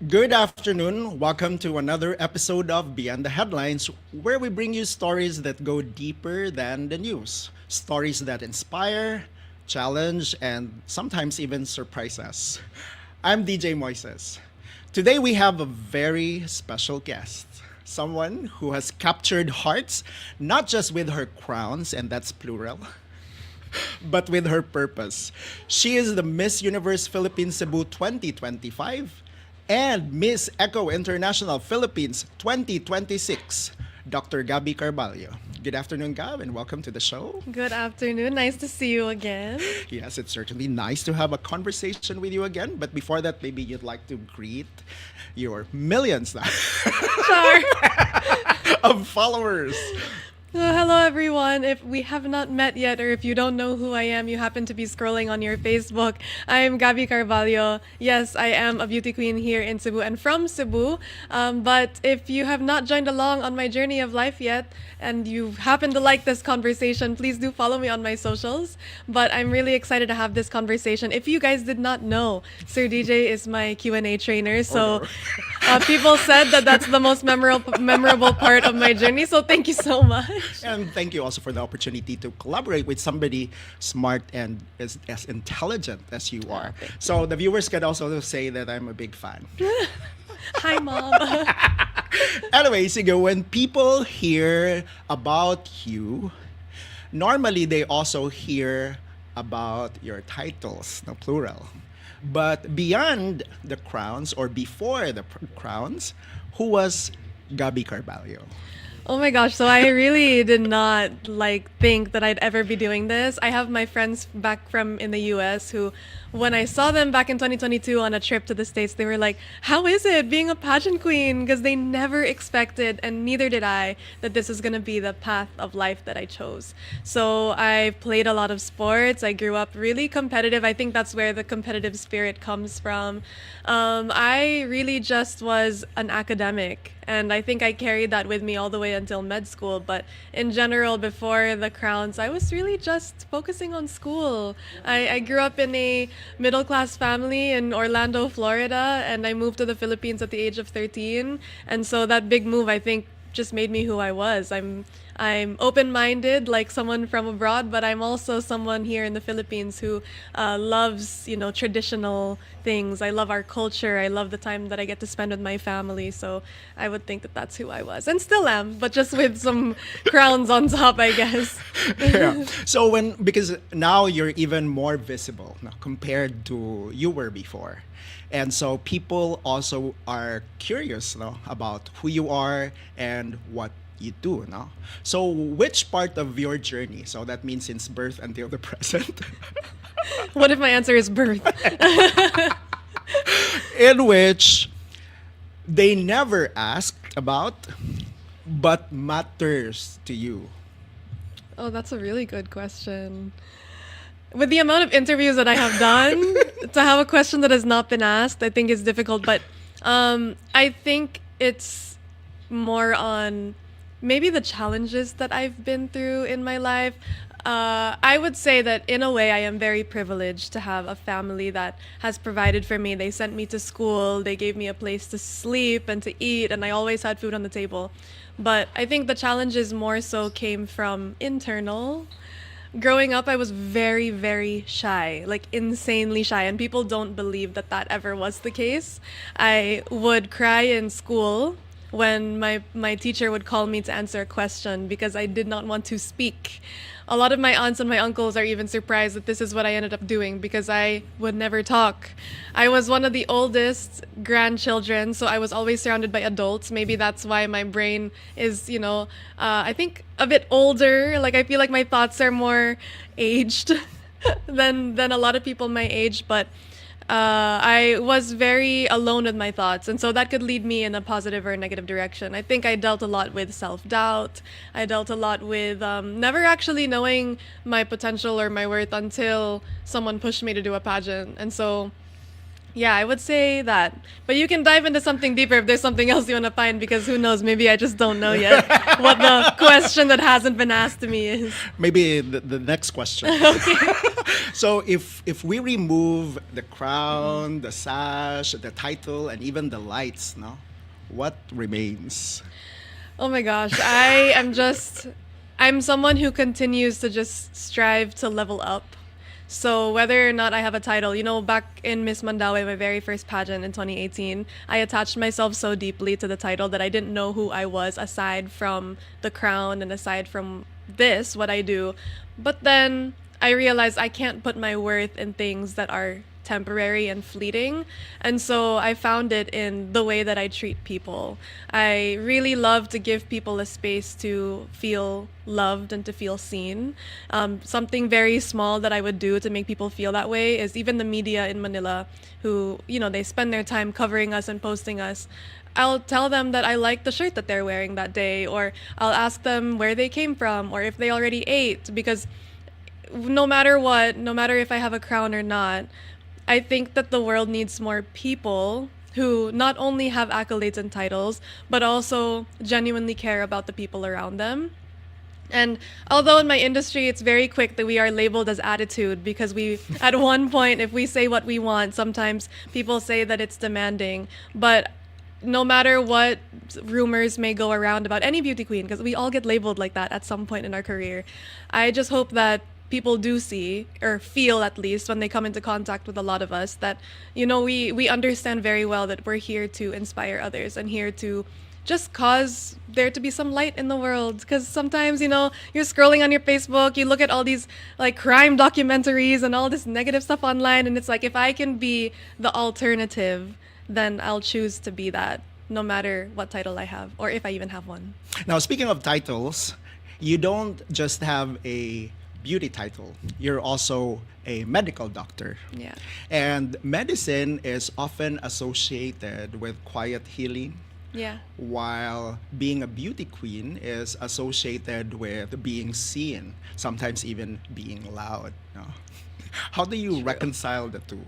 Good afternoon. Welcome to another episode of Beyond the Headlines, where we bring you stories that go deeper than the news. Stories that inspire, challenge, and sometimes even surprise us. I'm DJ Moises. Today we have a very special guest. Someone who has captured hearts not just with her crowns, and that's plural, but with her purpose. She is the Miss Universe Philippines Cebu 2025 and Miss Echo International Philippines 2026, Dr. Gabby Carvalho. Good afternoon, Gab, and welcome to the show. Good afternoon. Nice to see you again. Yes, it's certainly nice to have a conversation with you again, but before that, maybe you'd like to greet your millions Sure. of followers. Hello, everyone. If we have not met yet, or if you don't know who I am, you happen to be scrolling on your Facebook. I am Gabby Carvalho. Yes, I am a beauty queen here in Cebu and from Cebu. But if you have not joined along on my journey of life yet, and you happen to like this conversation, please do follow me on my socials. But I'm really excited to have this conversation. If you guys did not know, Sir DJ is my Q&A trainer. So people said that that's the most memorable part of my journey. So thank you so much. And thank you also for the opportunity to collaborate with somebody smart and as intelligent as you are. So the viewers can also say that I'm a big fan. Hi, Mom. Anyway, sige, when people hear about you, normally they also hear about your titles, no plural. But beyond the crowns or before the crowns, who was Gabi Carvalho? Oh my gosh, so I really did not think that I'd ever be doing this. I have my friends back from in the US who, when I saw them back in 2022 on a trip to the States, they were like, "How is it being a pageant queen?" Because they never expected, and neither did I, that this is going to be the path of life that I chose. So I played a lot of sports. I grew up really competitive. I think that's where the competitive spirit comes from. I really just was an academic. And I think I carried that with me all the way until med school. But in general, before the crowns, I was really just focusing on school. I grew up in a middle class family in Orlando, Florida, and I moved to the Philippines at the age of 13. And so that big move, I think, just made me who I was. I'm open-minded, like someone from abroad, but I'm also someone here in the Philippines who loves, traditional things. I love our culture. I love the time that I get to spend with my family. So I would think that that's who I was, and still am, but just with some crowns on top, I guess. Yeah. So because now you're even more visible now compared to you were before. And so people also are curious about who you are and what you do. No? So which part of your journey, so that means since birth until the present, What if my answer is birth? in which they never asked about but matters to you? Oh, that's a really good question. With the amount of interviews that I have done, to have a question that has not been asked, I think is difficult. But I think it's more on maybe the challenges that I've been through in my life. I would say that in a way I am very privileged to have a family that has provided for me. They sent me to school, they gave me a place to sleep and to eat, and I always had food on the table. But I think the challenges more so came from internal. Growing up, I was very, very shy, like insanely shy, and people don't believe that that ever was the case. I would cry in school when my teacher would call me to answer a question because I did not want to speak. A lot of my aunts and my uncles are even surprised that this is what I ended up doing because I would never talk. I was one of the oldest grandchildren, so I was always surrounded by adults. Maybe that's why my brain is, I think a bit older. Like I feel like my thoughts are more aged than a lot of people my age, but I was very alone with my thoughts, and so that could lead me in a positive or a negative direction. I think I dealt a lot with self-doubt. I dealt a lot with never actually knowing my potential or my worth until someone pushed me to do a pageant. And so, yeah, I would say that. But you can dive into something deeper if there's something else you want to find, because who knows, maybe I just don't know yet what the question that hasn't been asked to me is. Maybe the next question. Okay. So if we remove the crown, the sash, the title, and even the lights, no, what remains? Oh my gosh, I'm someone who continues to just strive to level up. So whether or not I have a title, back in Miss Mandawi, my very first pageant in 2018, I attached myself so deeply to the title that I didn't know who I was aside from the crown and aside from this, what I do. But then I realized I can't put my worth in things that are temporary and fleeting. And so I found it in the way that I treat people. I really love to give people a space to feel loved and to feel seen. Something very small that I would do to make people feel that way is even the media in Manila, who, they spend their time covering us and posting us. I'll tell them that I like the shirt that they're wearing that day, or I'll ask them where they came from or if they already ate, because no matter what, no matter if I have a crown or not, I think that the world needs more people who not only have accolades and titles, but also genuinely care about the people around them. And although in my industry it's very quick that we are labeled as attitude, because at one point, if we say what we want, sometimes people say that it's demanding. But no matter what rumors may go around about any beauty queen, because we all get labeled like that at some point in our career, I just hope that people do see, or feel at least when they come into contact with a lot of us, that we understand very well that we're here to inspire others and here to just cause there to be some light in the world. Because sometimes you're scrolling on your Facebook, you look at all these like crime documentaries and all this negative stuff online, and it's like, if I can be the alternative, then I'll choose to be that, no matter what title I have or if I even have one. Now, speaking of titles, you don't just have a beauty title, you're also a medical doctor. Yeah. And medicine is often associated with quiet healing, Yeah. while being a beauty queen is associated with being seen, sometimes even being loud. No? How do you reconcile the two?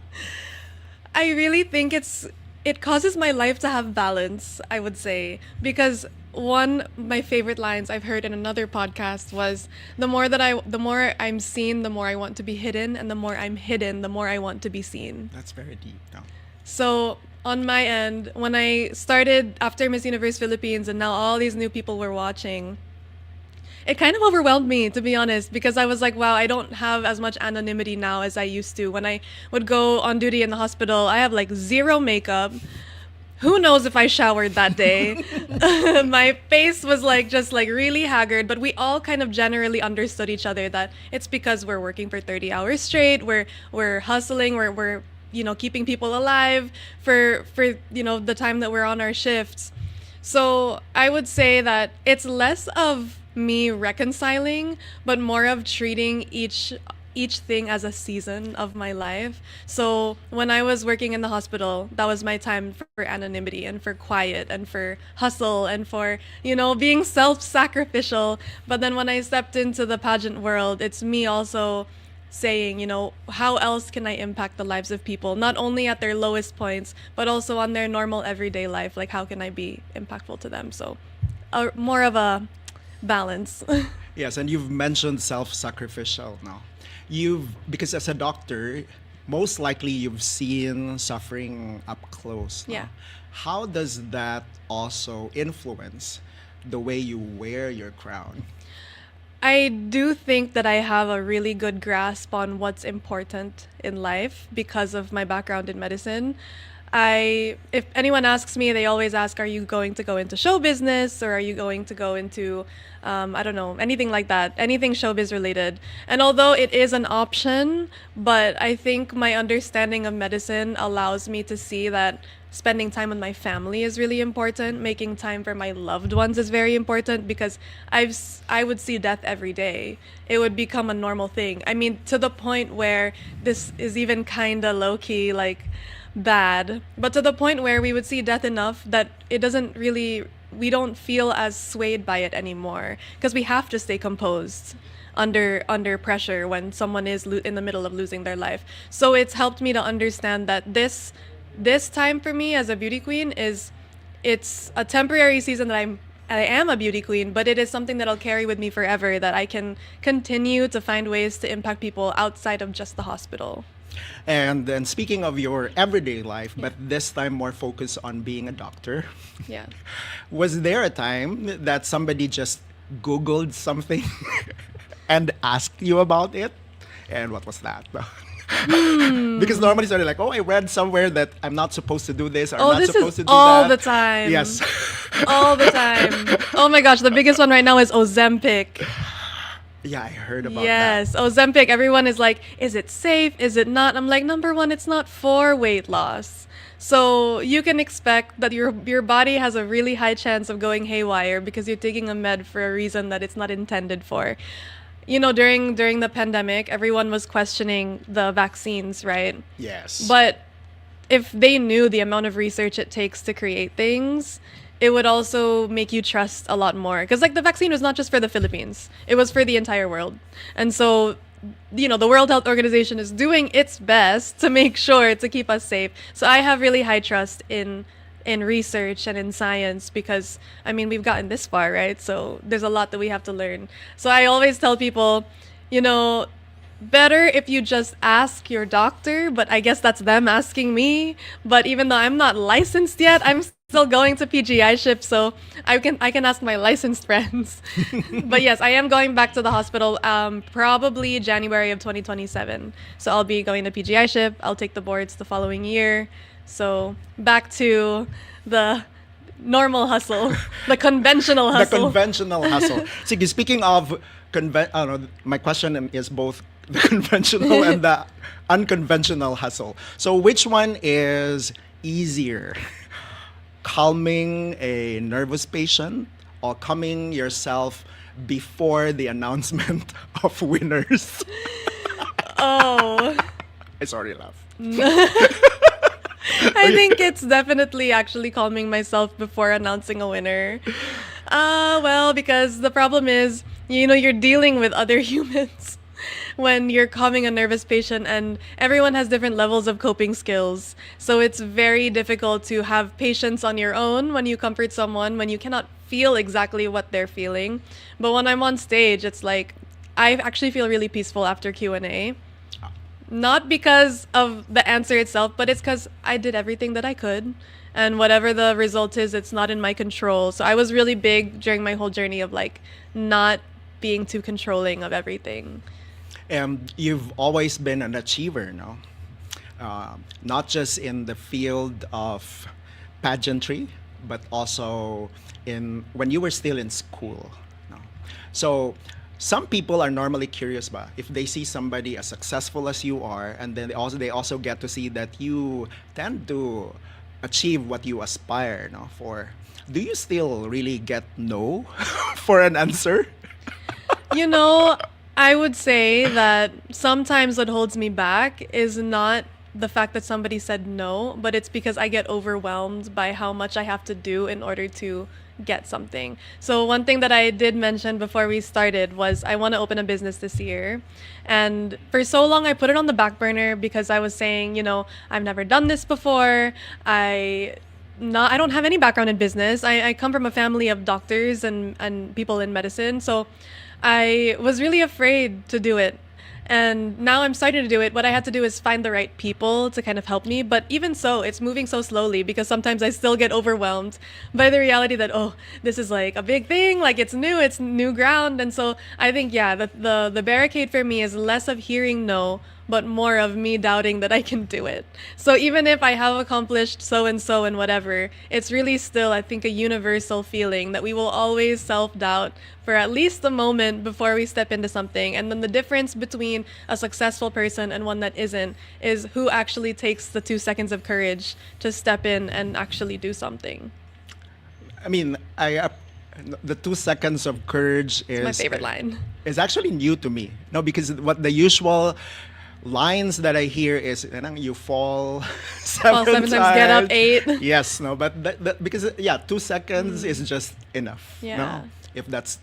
I really think it causes my life to have balance, I would say, because one my favorite lines I've heard in another podcast was, the more I'm seen, the more I want to be hidden, and the more I'm hidden, the more I want to be seen. That's very deep. No? So on my end, when I started after Miss Universe Philippines and now all these new people were watching, it kind of overwhelmed me, to be honest, because I was like, wow, I don't have as much anonymity now as I used to. When I would go on duty in the hospital, I have like zero makeup. Who knows if I showered that day? My face was just really haggard, but we all kind of generally understood each other that it's because we're working for 30 hours straight, we're hustling, we're keeping people alive for the time that we're on our shifts. So I would say that it's less of me reconciling, but more of treating each thing as a season of my life. So when I was working in the hospital, that was my time for anonymity and for quiet and for hustle and for, being self-sacrificial. But then when I stepped into the pageant world, it's me also saying, how else can I impact the lives of people, not only at their lowest points, but also on their normal everyday life? Like, how can I be impactful to them? So more of a balance. Yes, and you've mentioned self-sacrificial now. Because as a doctor, most likely you've seen suffering up close. No? Yeah. How does that also influence the way you wear your crown? I do think that I have a really good grasp on what's important in life because of my background in medicine. If anyone asks me, they always ask, are you going to go into show business, or are you going to go into, I don't know, anything like that, anything showbiz related? And although it is an option, but I think my understanding of medicine allows me to see that spending time with my family is really important. Making time for my loved ones is very important, because I would see death every day. It would become a normal thing. I mean, to the point where this is even kind of low-key, bad, but to the point where we would see death enough that we don't feel as swayed by it anymore, because we have to stay composed under pressure when someone is in the middle of losing their life. So it's helped me to understand that this time for me as a beauty queen it's a temporary season that I am a beauty queen, but it is something that I'll carry with me forever, that I can continue to find ways to impact people outside of just the hospital. And then speaking of your everyday life, but this time more focused on being a doctor, Yeah. was there a time that somebody just Googled something and asked you about it? And what was that? Because normally it's like, oh, I read somewhere that I'm not supposed to do this or Oh, not this supposed is to do all that. the time. Yes. All the time. Oh my gosh, the biggest one right now is Ozempic. Yeah, I heard about that. Yes, Ozempic. Everyone is like, is it safe? Is it not? I'm like, number one, it's not for weight loss. So you can expect that your body has a really high chance of going haywire because you're taking a med for a reason that it's not intended for. You know, during the pandemic, everyone was questioning the vaccines, right? Yes. But if they knew the amount of research it takes to create things, it would also make you trust a lot more. Because, like, the vaccine was not just for the Philippines, it was for the entire world. And so, you know, the World Health Organization is doing its best to make sure to keep us safe. So I have really high trust in research and in science because, I mean, we've gotten this far, right? So there's a lot that we have to learn. So I always tell people, you know, better if you just ask your doctor, but I guess that's them asking me. But even though I'm not licensed yet, I'm still going to PGI ship, so I can ask my licensed friends. But yes, I am going back to the hospital probably January of 2027. So I'll be going to PGI ship. I'll take the boards the following year. So back to the normal hustle, the conventional The hustle. conventional hustle. Sige, speaking of my question is both the conventional and the unconventional hustle. So which one is easier? Calming a nervous patient or calming yourself before the announcement of winners? Oh. I sorry laugh. I think it's definitely actually calming myself before announcing a winner. Well, because the problem is, you know, you're dealing with other humans when you're calming a nervous patient, and everyone has different levels of coping skills. So it's very difficult to have patience on your own when you comfort someone, when you cannot feel exactly what they're feeling. But when I'm on stage, it's like I actually feel really peaceful after Q&A. Not because of the answer itself, but it's because I did everything that I could. And whatever the result is, it's not in my control. So I was really big during my whole journey of like not being too controlling of everything. And you've always been an achiever, no? Not just in the field of pageantry, but also in when you were still in school. No? So some people are normally curious ba if they see somebody as successful as you are, and then they also get to see that you tend to achieve what you aspire, no, for. Do you still really get no for an answer? You know, I would say that sometimes what holds me back is not the fact that somebody said no, but it's because I get overwhelmed by how much I have to do in order to get something. So one thing that I did mention before we started was I want to open a business this year. And for so long I put it on the back burner because I was saying, you know, I've never done this before. I don't have any background in business. I come from a family of doctors and people in medicine. So I was really afraid to do it. And now I'm starting to do it. What I had to do is find the right people to kind of help me. But even so, it's moving so slowly because sometimes I still get overwhelmed by the reality that, oh, this is like a big thing, like it's new ground. And so I think, yeah, the barricade for me is less of hearing no, but more of me doubting that I can do it. So even if I have accomplished so and so and whatever, it's really still, I think, a universal feeling that we will always self-doubt for at least a moment before we step into something. And then the difference between a successful person and one that isn't is who actually takes the 2 seconds of courage to step in and actually do something. I mean, the 2 seconds of courage is My favorite line. Is actually new to me. No, because what the usual lines that I hear is you fall Fall 7 times, get up 8. Yes, no, but because 2 seconds is just enough. Yeah. No, if that's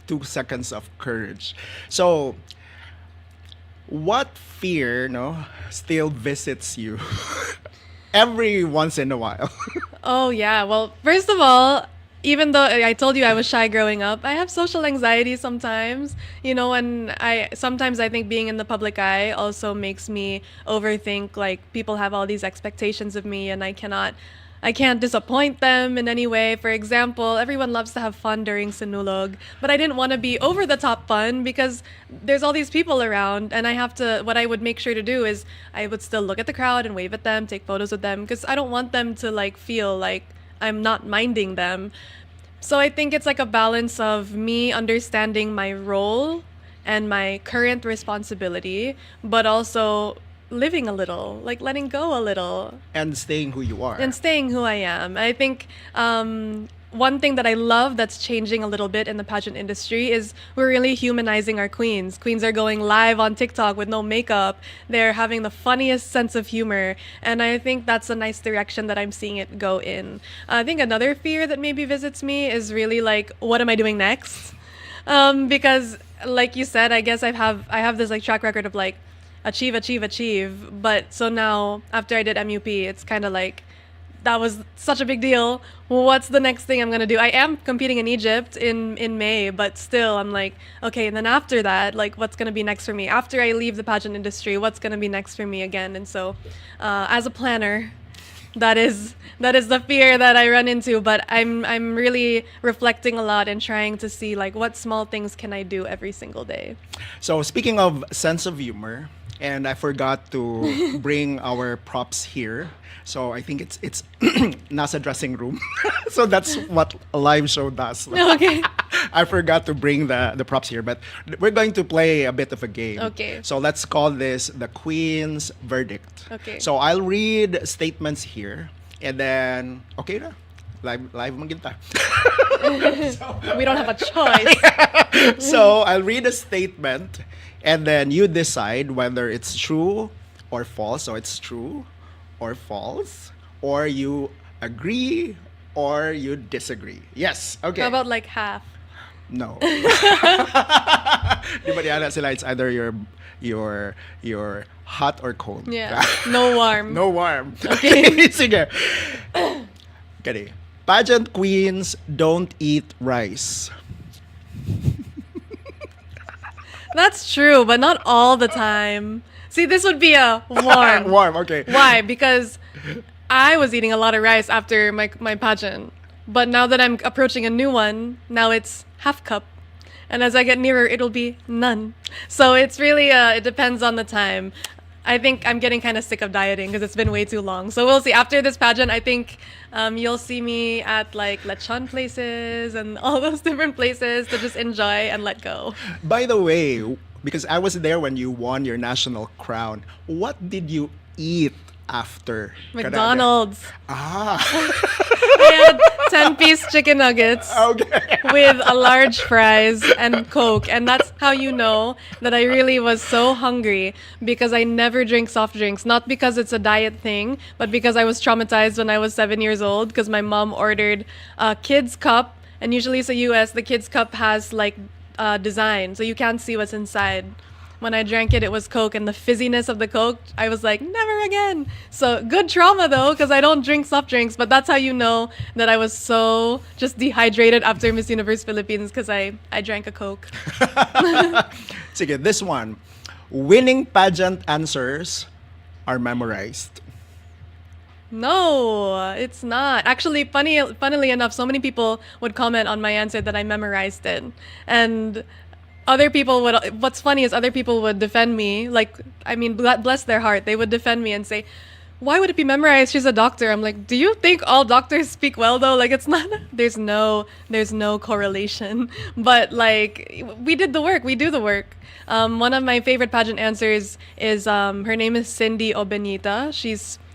2 seconds of courage. So, what fear, no, still visits you every once in a while? Oh, yeah. Well, first of all, even though I told you I was shy growing up, I have social anxiety sometimes. You know, and I think being in the public eye also makes me overthink, like people have all these expectations of me and I can't disappoint them in any way. For example, everyone loves to have fun during Sinulog, but I didn't want to be over the top fun because there's all these people around, and what I would make sure to do is I would still look at the crowd and wave at them, take photos with them, because I don't want them to like feel like I'm not minding them. So I think it's like a balance of me understanding my role and my current responsibility, but also living a little, like letting go a little And staying who you are. and staying who I am. I think one thing that I love that's changing a little bit in the pageant industry is we're really humanizing our queens. Queens are going live on TikTok with no makeup. They're having the funniest sense of humor. And I think that's a nice direction that I'm seeing it go in. I think another fear that maybe visits me is really like, what am I doing next? Because like you said, I guess I have this like track record of like achieve, achieve, achieve. But so now after I did MUP, it's kind of like that was such a big deal. What's the next thing I'm gonna do? I am competing in Egypt in May, but still I'm like, okay, and then after that, like what's gonna be next for me? After I leave the pageant industry, what's gonna be next for me again? And so as a planner, that is the fear that I run into, but I'm really reflecting a lot and trying to see like what small things can I do every single day. So speaking of sense of humor, and I forgot to bring our props here. So I think it's nasa dressing room. So that's what a live show does. Okay. I forgot to bring the props here, but we're going to play a bit of a game. Okay. So let's call this the Queen's Verdict. Okay. So I'll read statements here, and then okay na. Live magita. We don't have a choice. So I'll read a statement, and then you decide whether it's true or false. So it's true or false, or you agree or you disagree. Yes. Okay. How about like half? No. Di ba Diana, sila, it's either you're hot or cold. Yeah. No warm. No warm. Okay. Sige. Okay. Pageant queens don't eat rice. That's true, but not all the time. See, this would be a warm. Warm, okay. Why? Because I was eating a lot of rice after my pageant. But now that I'm approaching a new one, now it's half cup. And as I get nearer, it'll be none. So it's really, it depends on the time. I think I'm getting kind of sick of dieting because it's been way too long. So we'll see. After this pageant, I think you'll see me at like lechon places and all those different places to just enjoy and let go. By the way, because I was there when you won your national crown, what did you eat after Canada? McDonald's. Ah. I had 10-piece chicken nuggets Okay. with a large fries and Coke. And that's how you know that I really was so hungry, because I never drink soft drinks. Not because it's a diet thing, but because I was traumatized when I was 7 years old because my mom ordered a kid's cup. And usually it's a US, the kid's cup has like design, so you can't see what's inside. When I drank it, it was Coke, and the fizziness of the Coke, I was like, never again. So good trauma though, because I don't drink soft drinks, but that's how you know that I was so just dehydrated after Miss Universe Philippines, because I drank a Coke. Sige, this one. Winning pageant answers are memorized. No, it's not. Actually, funnily enough, so many people would comment on my answer that I memorized it. And other people would, what's funny is other people would defend me. Like, I mean, bless their heart. They would defend me and say, why would it be memorized? She's a doctor. I'm like, do you think all doctors speak well though? Like, it's not, there's no correlation. But like, we did the work. We do the work. One of my favorite pageant answers is, her name is Cindy Obenita.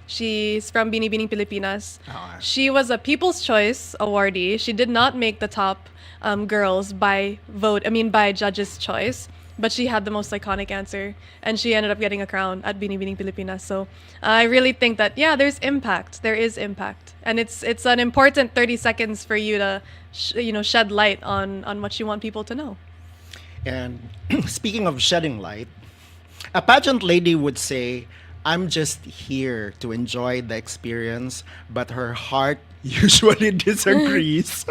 She's from Binibining Pilipinas. Oh. She was a People's Choice awardee. She did not make the top girls by judges' choice, but she had the most iconic answer, and she ended up getting a crown at Binibining Pilipinas. So I really think that yeah, there's impact. There is impact, and it's an important 30 seconds for you to shed light on what you want people to know. And speaking of shedding light, a pageant lady would say, I'm just here to enjoy the experience, but her heart usually disagrees.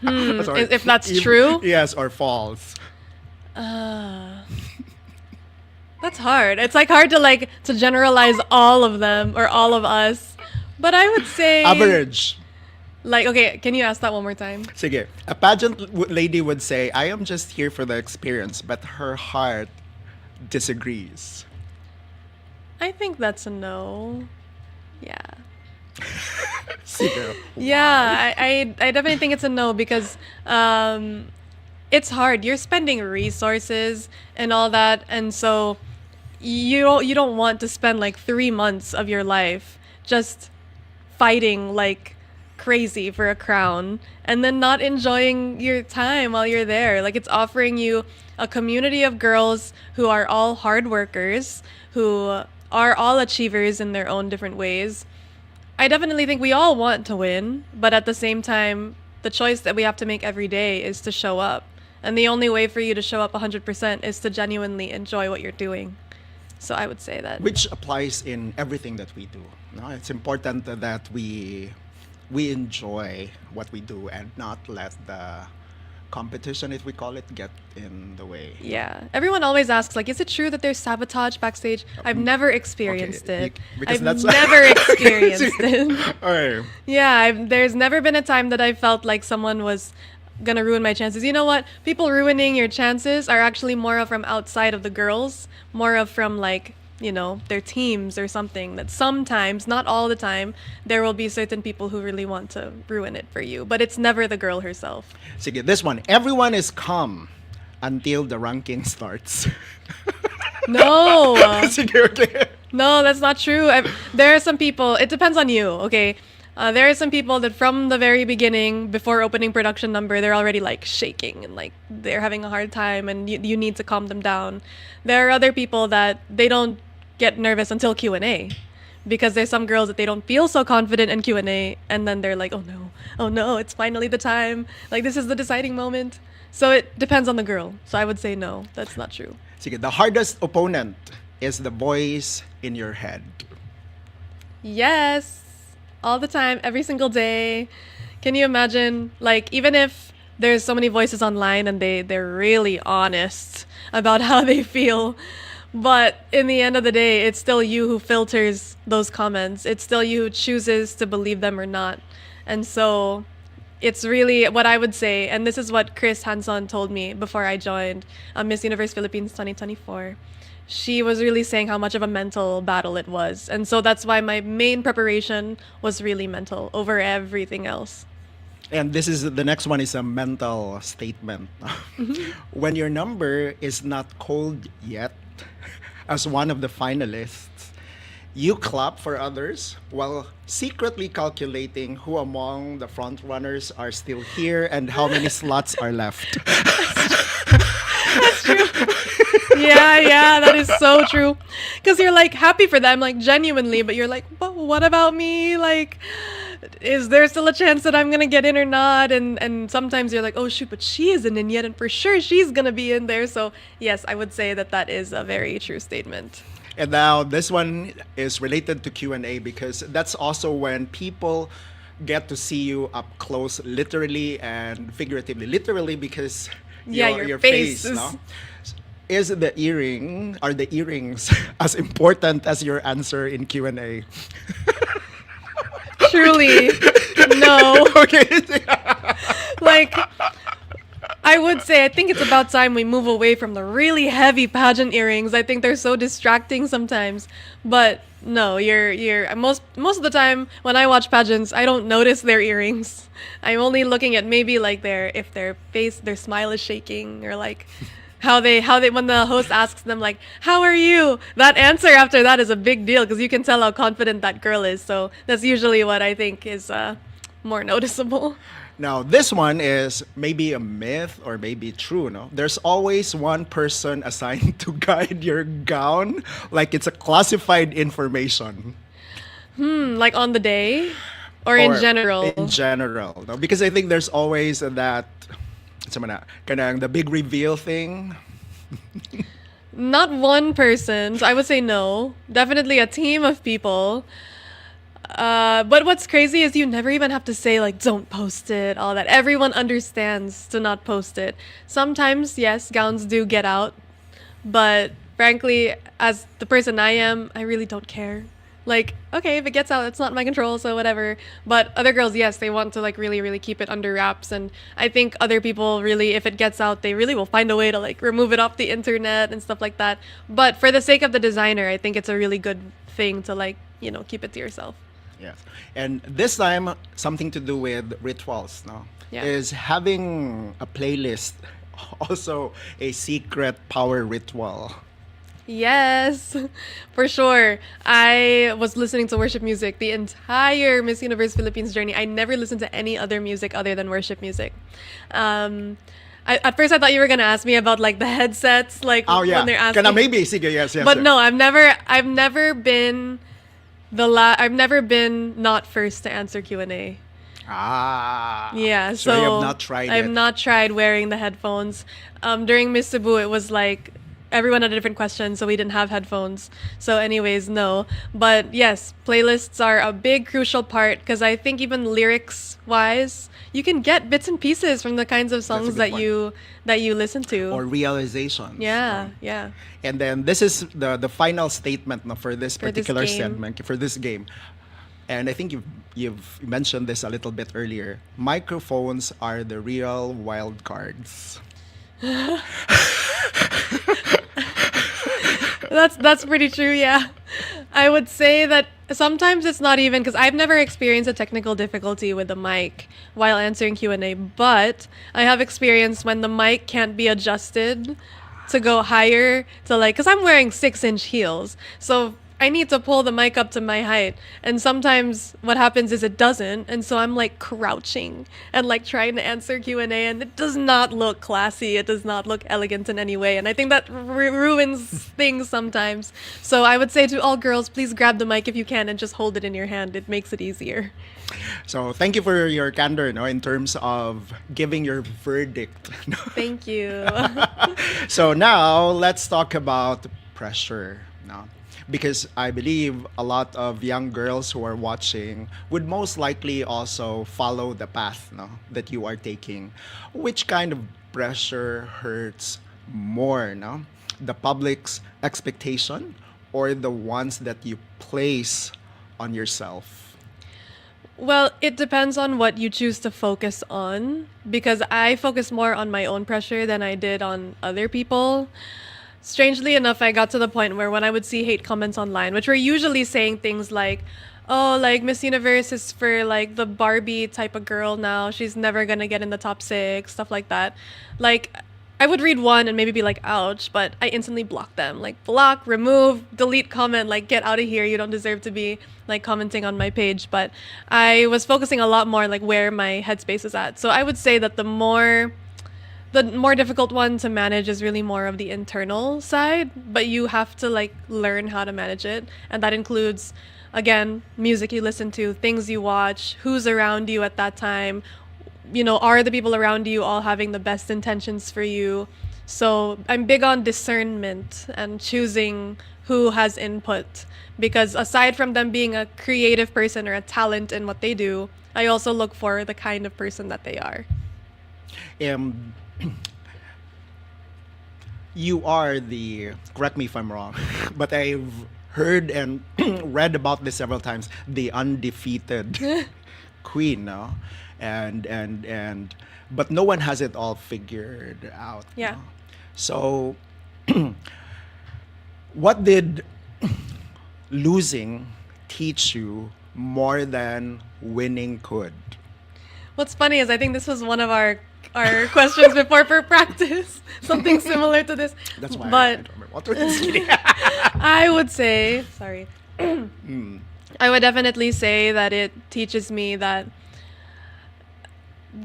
Sorry. If that's true, Yes, or false. uh, that's hard. It's like hard to generalize all of them or all of us. But I would say Average. like okay, can you ask that one more time? Sige. A pageant lady would say, I am just here for the experience, but her heart disagrees. I think that's a no. Yeah. Sige. Yeah, I definitely think it's a no because it's hard. You're spending resources and all that, and so you don't want to spend like 3 months of your life just fighting like crazy for a crown and then not enjoying your time while you're there. Like it's offering you a community of girls who are all hard workers, who are all achievers in their own different ways. I definitely think we all want to win, but at the same time, the choice that we have to make every day is to show up. And the only way for you to show up 100% is to genuinely enjoy what you're doing. So I would say that. Which applies in everything that we do. No, it's important that we enjoy what we do and not let the competition, if we call it, get in the way. Yeah. Everyone always asks, like, is it true that there's sabotage backstage? I've never experienced it. because I've that's never experienced it. Alright. Yeah, there's never been a time that I felt like someone was gonna ruin my chances. You know what? People ruining your chances are actually more of from outside of the girls, more of from like, their teams or something. That sometimes, not all the time, there will be certain people who really want to ruin it for you, but it's never the girl herself. Sige, this one. Everyone is calm until the ranking starts. No. Sige, okay. No, that's not true. There are some people, it depends on you, okay? There are some people that from the very beginning, before opening production number, they're already like shaking and like they're having a hard time and you need to calm them down. There are other people that they don't get nervous until Q&A because there's some girls that they don't feel so confident in Q&A and then they're like, oh no, it's finally the time. Like this is the deciding moment. So it depends on the girl. So I would say no, that's not true. Sige, the hardest opponent is the voice in your head. Yes, all the time, every single day. Can you imagine, like, even if there's so many voices online and they're really honest about how they feel, but in the end of the day, it's still you who filters those comments. It's still you who chooses to believe them or not. And so it's really what I would say, and this is what Chris Hanson told me before I joined Miss Universe Philippines 2024. She was really saying how much of a mental battle it was. And so that's why my main preparation was really mental over everything else. And this is the next one is a mental statement. When your number is not called yet, as one of the finalists, you clap for others while secretly calculating who among the front runners are still here and how many slots are left. That's true. Yeah, that is so true. Because you're like happy for them, like genuinely, but you're like, but what about me? Like, is there still a chance that I'm gonna get in or not? And sometimes you're like, oh shoot, but she isn't in yet, and for sure she's gonna be in there. So yes, I would say that is a very true statement. And now this one is related to Q&A because that's also when people get to see you up close, literally and figuratively. Literally because Your face is... no? Is the earrings as important as your answer in Q&A? Truly, no. Okay. Like, I would say I think it's about time we move away from the really heavy pageant earrings. I think they're so distracting sometimes. But no, you're most of the time when I watch pageants, I don't notice their earrings. I'm only looking at maybe like if their smile is shaking, or like how they when the host asks them like, how are you? That answer after that is a big deal because you can tell how confident that girl is. So that's usually what I think is more noticeable. Now, this one is maybe a myth or maybe true, no? There's always one person assigned to guide your gown, like it's a classified information. Like on the day or in general? In general, no? Because I think there's always that, kanang the big reveal thing. Not one person, so I would say no. Definitely a team of people. But what's crazy is you never even have to say like don't post it, all that. Everyone understands to not post it. Sometimes, yes, gowns do get out, but frankly, as the person I am, I really don't care. Like, okay, if it gets out, it's not my control, so whatever. But other girls, yes, they want to like really, really keep it under wraps. And I think other people really, if it gets out, they really will find a way to like remove it off the internet and stuff like that. But for the sake of the designer, I think it's a really good thing to like, keep it to yourself. Yes. And this time, something to do with rituals, no? Yeah. Is having a playlist also a secret power ritual? Yes, for sure. I was listening to worship music the entire Miss Universe Philippines journey. I never listened to any other music other than worship music. At first, I thought you were gonna ask me about like the headsets, like Oh yeah. when they're asking. Kana maybe sige, yes, yes. But yes. no, I've never been I've never been not first to answer Q&A. Ah. Yeah, So you have not tried I've it. not tried wearing the headphones. During Miss Cebu, it was like everyone had a different question, so we didn't have headphones. So, anyways, no. But yes, playlists are a big crucial part because I think even lyrics wise, you can get bits and pieces from the kinds of songs good that you listen to. Or realizations. Yeah, no? yeah. And then this is the final statement, no, for this For this particular game. segment, for this game. And I think you've mentioned this a little bit earlier. Microphones are the real wild cards. That's pretty true, yeah. I would say that sometimes it's not even because I've never experienced a technical difficulty with the mic while answering Q&A, but I have experienced when the mic can't be adjusted to go higher to like because I'm wearing 6-inch heels. So I need to pull the mic up to my height. And sometimes what happens is it doesn't. And so I'm like crouching and like trying to answer Q&A and it does not look classy. It does not look elegant in any way. And I think that ruins things sometimes. So I would say to all girls, please grab the mic if you can and just hold it in your hand. It makes it easier. So thank you for your candor, no, in terms of giving your verdict. No? Thank you. So now let's talk about pressure. No? Because I believe a lot of young girls who are watching would most likely also follow the path, no, that you are taking. Which kind of pressure hurts more, no? The public's expectation or the ones that you place on yourself? Well, it depends on what you choose to focus on because I focus more on my own pressure than I did on other people. Strangely enough, I got to the point where when I would see hate comments online, which were usually saying things like, oh, like Miss Universe is for like the Barbie type of girl now. She's never gonna get in the top 6, stuff like that. Like, I would read one and maybe be like, ouch, but I instantly block them. Like, block, remove, delete comment, like, get out of here. You don't deserve to be like commenting on my page. But I was focusing a lot more like where my headspace is at. So I would say that the more difficult one to manage is really more of the internal side, but you have to like learn how to manage it. And that includes, again, music you listen to, things you watch, who's around you at that time. Are the people around you all having the best intentions for you? So I'm big on discernment and choosing who has input because aside from them being a creative person or a talent in what they do, I also look for the kind of person that they are. Um, you are correct me if I'm wrong, but I've heard and read about this several times, the undefeated queen, no? And but no one has it all figured out. Yeah. No? So what did losing teach you more than winning could? What's funny is I think this was one of our questions before for practice, something similar to this. That's why I But don't remember what was it. I would say, sorry, I would definitely say that it teaches me that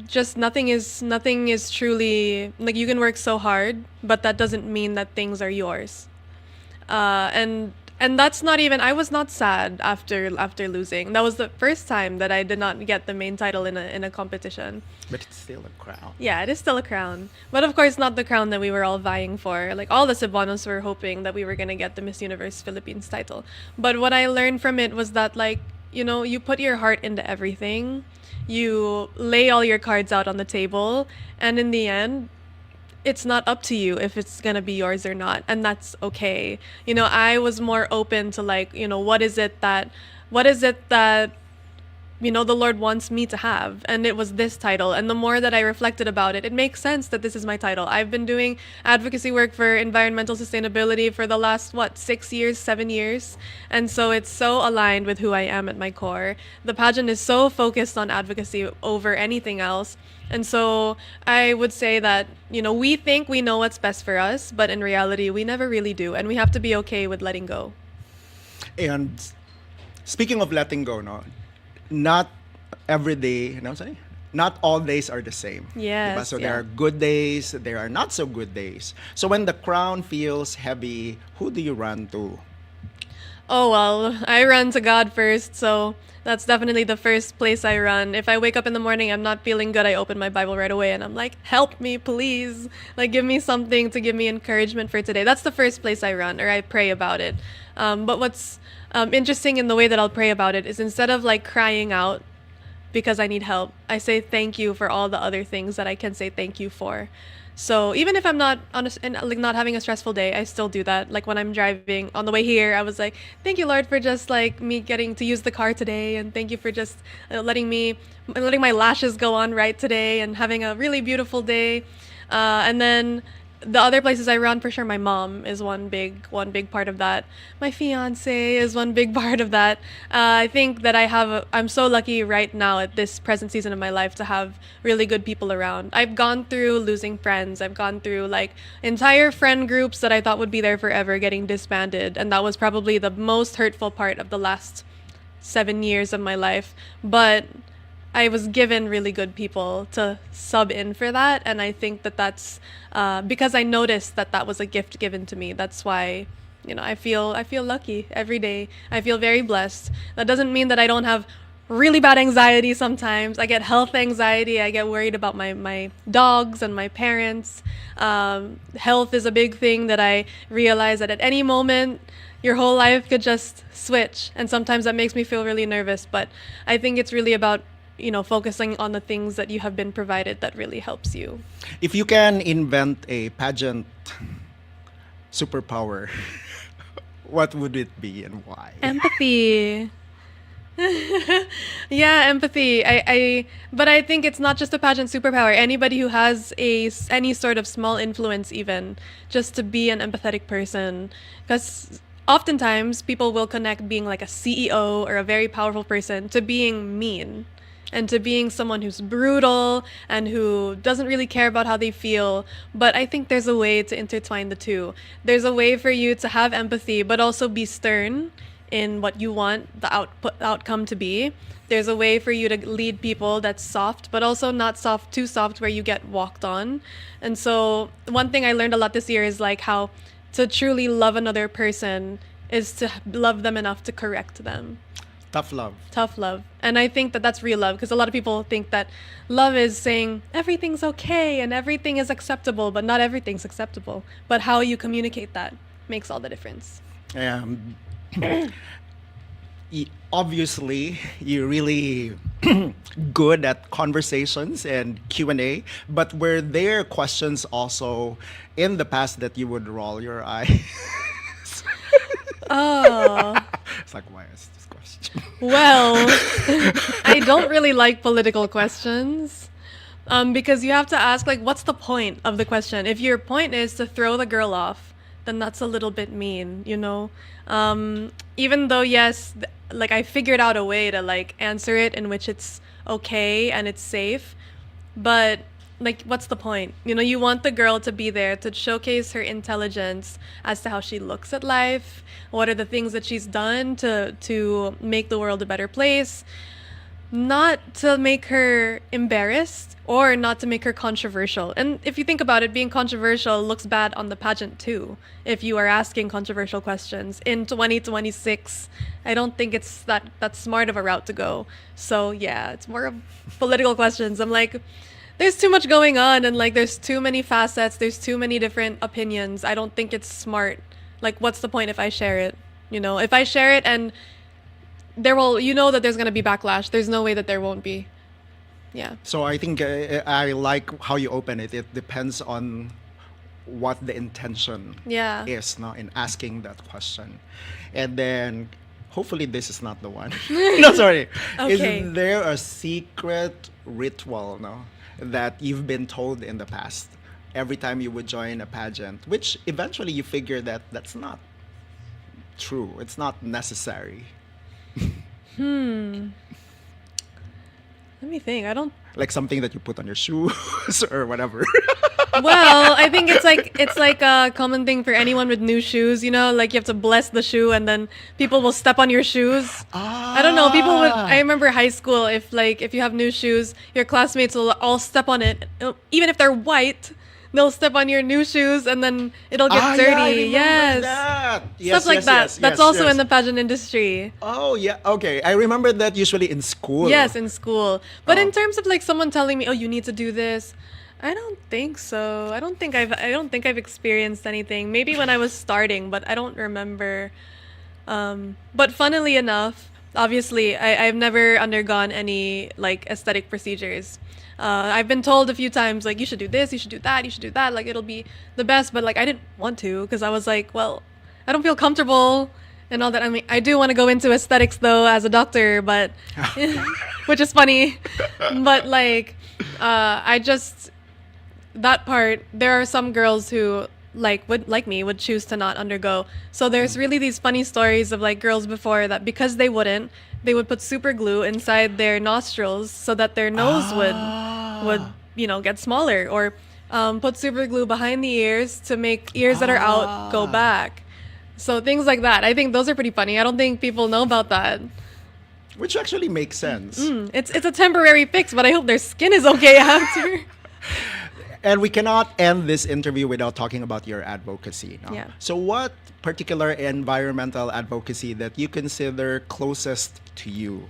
just nothing is truly like you can work so hard, but that doesn't mean that things are yours. And And that's not even, I was not sad after losing. That was the first time that I did not get the main title in a competition. But it's still a crown. Yeah, it is still a crown. But of course not the crown that we were all vying for. Like all the Cebuanos were hoping that we were going to get the Miss Universe Philippines title. But what I learned from it was that, like, you know, you put your heart into everything. You lay all your cards out on the table, and in the end, it's not up to you if it's gonna be yours or not, and that's okay. You know, I was more open to, like, you know, what is it that you know the Lord wants me to have, and it was this title. And the more that I reflected about it, it makes sense that this is my title. I've been doing advocacy work for environmental sustainability for the last 6 years, 7 years, and so it's so aligned with who I am at my core. The pageant is so focused on advocacy over anything else. And so I would say that, you know, we think we know what's best for us, but in reality, we never really do. And we have to be okay with letting go. And speaking of letting go, no, not every day, no, sorry, not all days are the same. Yes, Diba? So yeah. there are good days, there are not so good days. So when the crown feels heavy, who do you run to? Oh, well, I run to God first, so that's definitely the first place I run. If I wake up in the morning, I'm not feeling good, I open my Bible right away and I'm like, help me, please. Like, give me something to give me encouragement for today. That's the first place I run, or I pray about it. But what's interesting in the way that I'll pray about it is, instead of like crying out because I need help, I say thank you for all the other things that I can say thank you for. So even if I'm not honest and like not having a stressful day, I still do that. Like when I'm driving on the way here, I was like, "Thank you, Lord, for just like me getting to use the car today, and thank you for just letting my lashes go on right today, and having a really beautiful day." And then the other places I run, for sure, my mom is one big part of that. My fiance is one big part of that. I think that I'm so lucky right now at this present season of my life to have really good people around. I've gone through losing friends. I've gone through like entire friend groups that I thought would be there forever getting disbanded, and that was probably the most hurtful part of the last 7 years of my life. But I was given really good people to sub in for that, and I think that that's because I noticed that that was a gift given to me. That's why, you know, I feel lucky every day. I feel very blessed. That doesn't mean that I don't have really bad anxiety sometimes. I get health anxiety. I get worried about my dogs and my parents. Health is a big thing that I realize that at any moment your whole life could just switch, and sometimes that makes me feel really nervous. But I think it's really about, you know, focusing on the things that you have been provided that really helps you. If you can invent a pageant superpower, what would it be and why? Empathy. Yeah, empathy. But I think it's not just a pageant superpower. Anybody who has any sort of small influence, even just to be an empathetic person, because oftentimes people will connect being like a CEO or a very powerful person to being mean, and to being someone who's brutal and who doesn't really care about how they feel. But I think there's a way to intertwine the two. There's a way for you to have empathy, but also be stern in what you want the outcome to be. There's a way for you to lead people that's soft, but also not soft, too soft, where you get walked on. And so one thing I learned a lot this year is like how to truly love another person is to love them enough to correct them. Tough love. Tough love. And I think that that's real love, because a lot of people think that love is saying everything's okay and everything is acceptable, but not everything's acceptable. But how you communicate that makes all the difference. Um, Obviously, you're really good at conversations and Q&A, but were there questions also in the past that you would roll your eyes? Oh. It's like, why is this question? Well, I don't really like political questions, because you have to ask, like, what's the point of the question? If your point is to throw the girl off, then that's a little bit mean, you know? Even though, yes, like, I figured out a way to, like, answer it in which it's okay and it's safe, but like, what's the point? You know, you want the girl to be there to showcase her intelligence as to how she looks at life, what are the things that she's done to make the world a better place. not to make her embarrassed or not to make her controversial. And if you think about it, being controversial looks bad on the pageant too. If you are asking controversial questions in 2026, I don't think it's that smart of a route to go. So yeah, it's more of political questions. I'm like, there's too much going on, and like there's too many facets, there's too many different opinions. I don't think it's smart. Like, what's the point if I share it? If I share it and that there's going to be backlash. There's no way that there won't be. Yeah. So I think I like how you open it. It depends on what the intention Yeah. is, no, in asking that question. And then hopefully this is not the one. No, sorry. Okay. Is there a secret ritual, no, that you've been told in the past every time you would join a pageant, which eventually you figure that that's not true. It's not necessary. Let me think. I don't. Like something that you put on your shoes or whatever. Well, I think it's like a common thing for anyone with new shoes. Like you have to bless the shoe, and then people will step on your shoes. I don't know. People would. I remember high school. If you have new shoes, your classmates will all step on it, even if they're white. They'll step on your new shoes, and then it'll get dirty. Yeah, I remember Yes. that. Stuff like that. That's also in the pageant industry. Oh yeah, okay. I remember that usually in school. Yes, in school. But Oh. in terms of like someone telling me, "Oh, you need to do this," I don't think so. I don't think I've experienced anything. Maybe when I was starting, but I don't remember. But funnily enough, obviously, I've never undergone any like aesthetic procedures. I've been told a few times like you should do this, you should do that, you should do that. Like it'll be the best, but like I didn't want to because I was like, well, I don't feel comfortable and all that. I mean, I do want to go into aesthetics though as a doctor, but which is funny. But like, I just that part. There are some girls who would choose to not undergo. So there's really these funny stories of like girls before that because they would put super glue inside their nostrils so that their nose would get smaller, or put super glue behind the ears to make ears that are out go back. So things like that. I think those are pretty funny. I don't think people know about that. Which actually makes sense. It's a temporary fix, but I hope their skin is okay after. And we cannot end this interview without talking about your advocacy. No? Yeah. So what particular environmental advocacy that you consider closest to you?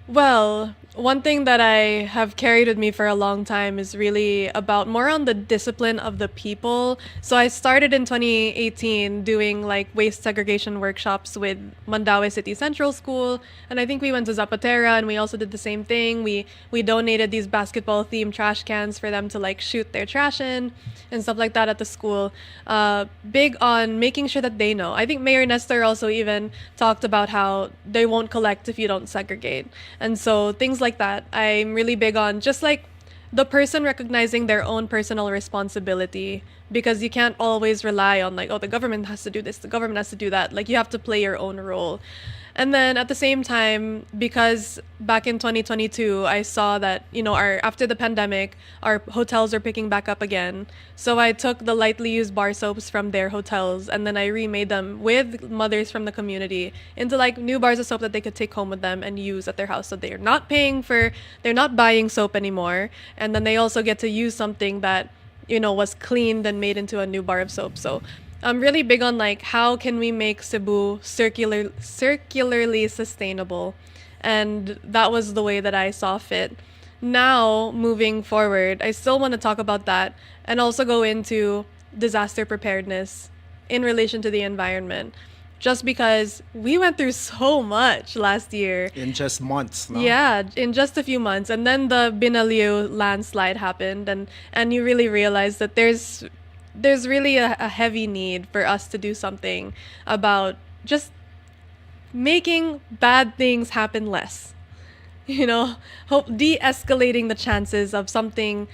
Well, one thing that I have carried with me for a long time is really about more on the discipline of the people. So I started in 2018 doing like waste segregation workshops with Mandaue City Central School, and I think we went to Zapatera and we also did the same thing. We donated these basketball themed trash cans for them to like shoot their trash in and stuff like that at the school. Big on making sure that they know. I think Mayor Nestor also even talked about how they won't collect if you don't segregate. And so things like that, I'm really big on just like the person recognizing their own personal responsibility, because you can't always rely on like, oh, the government has to do this, the government has to do that. Like you have to play your own role. And then at the same time, because back in 2022, I saw that, after the pandemic, our hotels are picking back up again. So I took the lightly used bar soaps from their hotels and then I remade them with mothers from the community into like new bars of soap that they could take home with them and use at their house. So they're not buying soap anymore. And then they also get to use something that, was cleaned and made into a new bar of soap. So I'm really big on like how can we make Cebu circularly sustainable, and that was the way that I saw fit. Now moving forward, I still want to talk about that and also go into disaster preparedness in relation to the environment, just because we went through so much last year. In just months, no? Yeah, in just a few months, and then the Binaliu landslide happened, and you really realize that there's really a heavy need for us to do something about just making bad things happen less. De-escalating the chances of something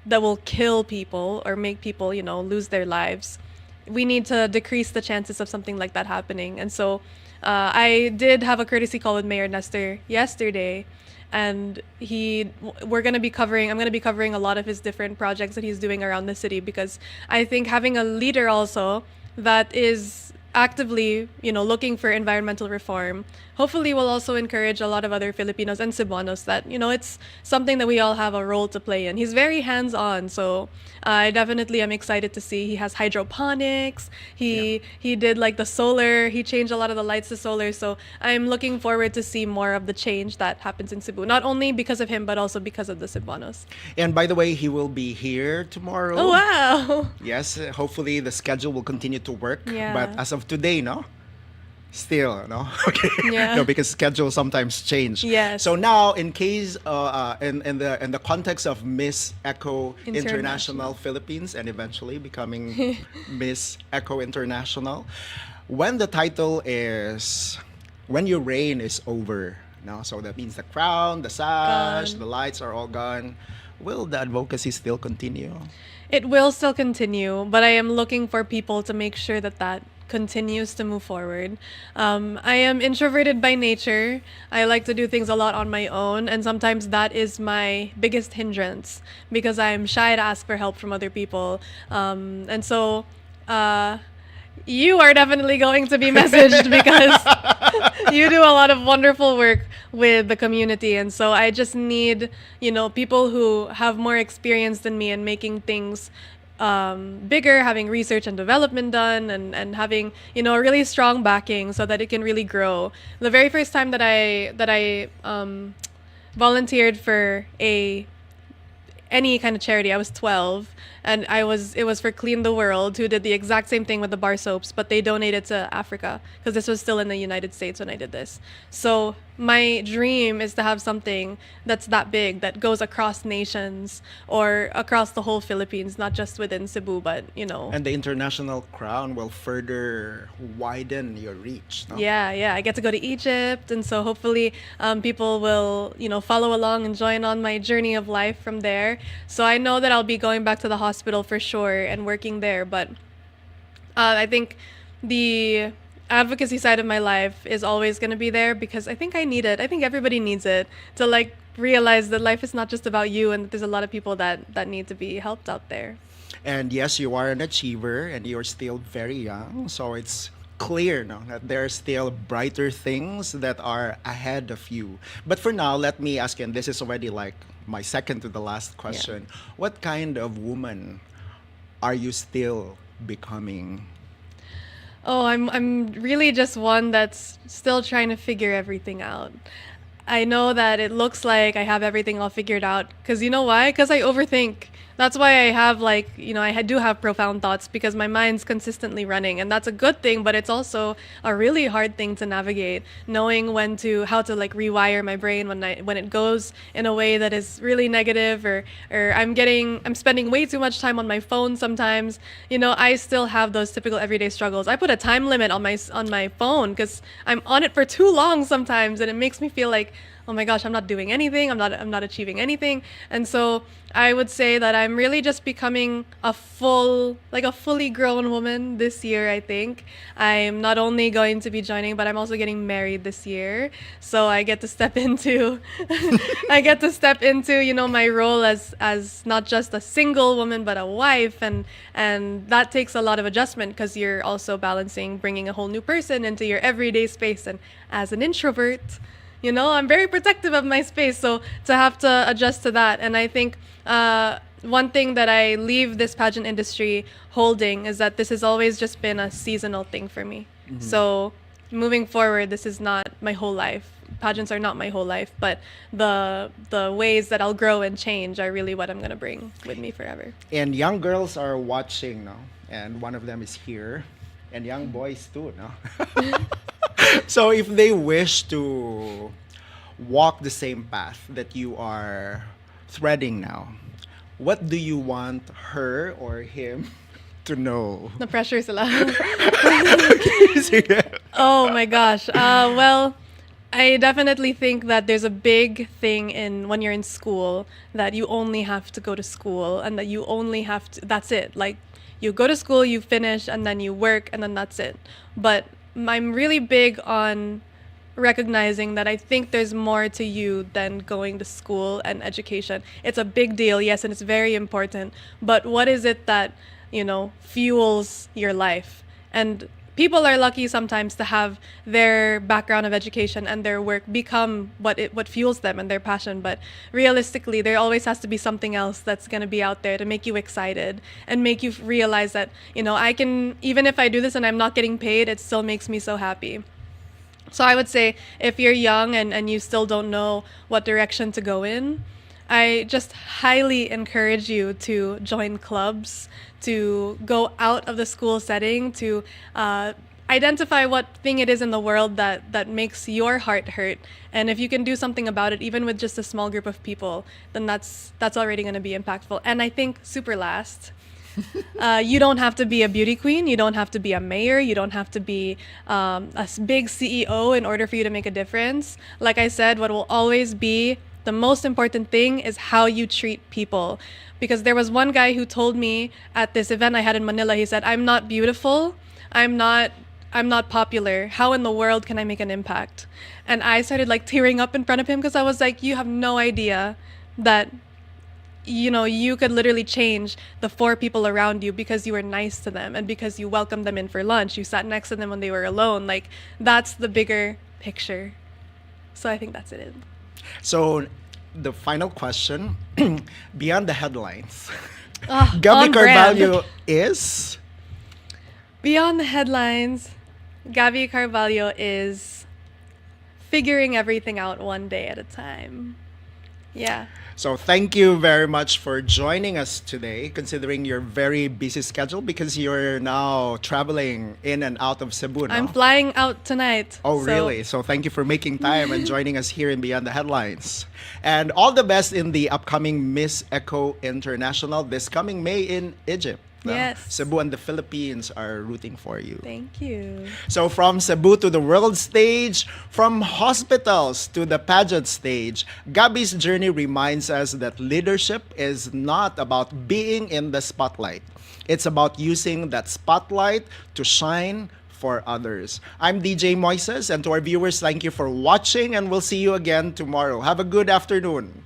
that will kill people or make people, lose their lives. We need to decrease the chances of something like that happening. And so I did have a courtesy call with Mayor Nestor yesterday, and I'm going to be covering a lot of his different projects that he's doing around the city, because I think having a leader also that is actively, looking for environmental reform, hopefully will also encourage a lot of other Filipinos and Cebuanos that, it's something that we all have a role to play in. He's very hands-on, so I definitely am excited to see. He has hydroponics. He did like the solar. He changed a lot of the lights to solar. So I'm looking forward to see more of the change that happens in Cebu, not only because of him, but also because of the Cebuanos. And by the way, he will be here tomorrow. Oh, wow. Yes, hopefully the schedule will continue to work. Yeah. But as of today, no? Still, no? Okay. Yeah. No, because schedules sometimes change. Yes. So now, in case, in the context of Miss Echo International International. Philippines and eventually becoming Miss Echo International, when the title is, when your reign is over, no? So that means the crown, the sash, Gone. the lights are all gone. Will the advocacy still continue? It will still continue, but I am looking for people to make sure that that continues to move forward. I am introverted by nature. I like to do things a lot on my own, and sometimes that is my biggest hindrance because I'm shy to ask for help from other people. And so, you are definitely going to be messaged because you do a lot of wonderful work with the community. And so I just need, people who have more experience than me in making things bigger, having research and development done, and having, a really strong backing so that it can really grow. The very first time that I volunteered for any kind of charity, I was 12, and it was for Clean the World, who did the exact same thing with the bar soaps, but they donated to Africa because this was still in the United States when I did this. So my dream is to have something that's that big, that goes across nations or across the whole Philippines, not just within Cebu, but And the international crown will further widen your reach, no? Yeah, I get to go to Egypt, and so hopefully people will, follow along and join on my journey of life from there. So I know that I'll be going back to the hospital for sure and working there, but I think the advocacy side of my life is always going to be there because I think I need it. I think everybody needs it to like realize that life is not just about you, and that there's a lot of people that need to be helped out there. And yes, you are an achiever and you're still very young. So it's clear, no, that there are still brighter things that are ahead of you. But for now, let me ask you, and this is already like my second to the last question. What kind of woman are you still becoming? Oh, I'm really just one that's still trying to figure everything out. I know that it looks like I have everything all figured out because you know why? Because I overthink. That's why I have I do have profound thoughts because my mind's consistently running, and that's a good thing, but it's also a really hard thing to navigate, knowing how to like rewire my brain when it goes in a way that is really negative, or I'm spending way too much time on my phone sometimes. I still have those typical everyday struggles. I put a time limit on my phone because I'm on it for too long sometimes, and it makes me feel like, oh my gosh, I'm not doing anything. I'm not achieving anything. And so I would say that I'm really just becoming a fully grown woman this year, I think. I'm not only going to be joining, but I'm also getting married this year. So I get to step into my role as not just a single woman, but a wife. And that takes a lot of adjustment because you're also balancing bringing a whole new person into your everyday space. And as an introvert, I'm very protective of my space, so to have to adjust to that. And I think one thing that I leave this pageant industry holding is that this has always just been a seasonal thing for me. Mm-hmm. So moving forward, this is not my whole life. Pageants are not my whole life, but the ways that I'll grow and change are really what I'm going to bring with me forever. And young girls are watching now, and one of them is here, and young boys too, no? So if they wish to walk the same path that you are threading now, what do you want her or him to know? The pressure is a lot. Sige. Oh my gosh. Well, I definitely think that there's a big thing when you're in school that you only have to go to school and that you only have to, that's it. Like you go to school, you finish, and then you work, and then that's it. But I'm really big on recognizing that I think there's more to you than going to school and education. It's a big deal, yes, and it's very important. But what is it that, fuels your life? And people are lucky sometimes to have their background of education and their work become what fuels them and their passion. But realistically, there always has to be something else that's going to be out there to make you excited and make you realize that, I can, even if I do this and I'm not getting paid, it still makes me so happy. So I would say if you're young and you still don't know what direction to go in, I just highly encourage you to join clubs, to go out of the school setting, to identify what thing it is in the world that makes your heart hurt. And if you can do something about it, even with just a small group of people, then that's already going to be impactful. And I think super last, you don't have to be a beauty queen. You don't have to be a mayor. You don't have to be big CEO in order for you to make a difference. Like I said, what will always be the most important thing is how you treat people. Because there was one guy who told me at this event I had in Manila, he said, I'm not beautiful. I'm not popular. How in the world can I make an impact? And I started like tearing up in front of him because I was like, you have no idea that you could literally change the 4 people around you because you were nice to them and because you welcomed them in for lunch. You sat next to them when they were alone. Like, that's the bigger picture. So I think that's it. So, the final question, beyond the headlines, Ah, Gabby on brand. Carvalho is... Beyond the headlines, Gabby Carvalho is figuring everything out one day at a time. Yeah. So thank you very much for joining us today, considering your very busy schedule, because you're now traveling in and out of Cebu, no? I'm flying out tonight. Oh, so- really? So thank you for making time and joining us here in Beyond the Headlines. And all the best in the upcoming Miss Echo International this coming May in Egypt. No? Yes. Cebu and the Philippines are rooting for you. Thank you. So from Cebu to the world stage, from hospitals to the pageant stage, Gabby's journey reminds us that leadership is not about being in the spotlight. It's about using that spotlight to shine for others. I'm DJ Moises, and to our viewers, thank you for watching, and we'll see you again tomorrow. Have a good afternoon.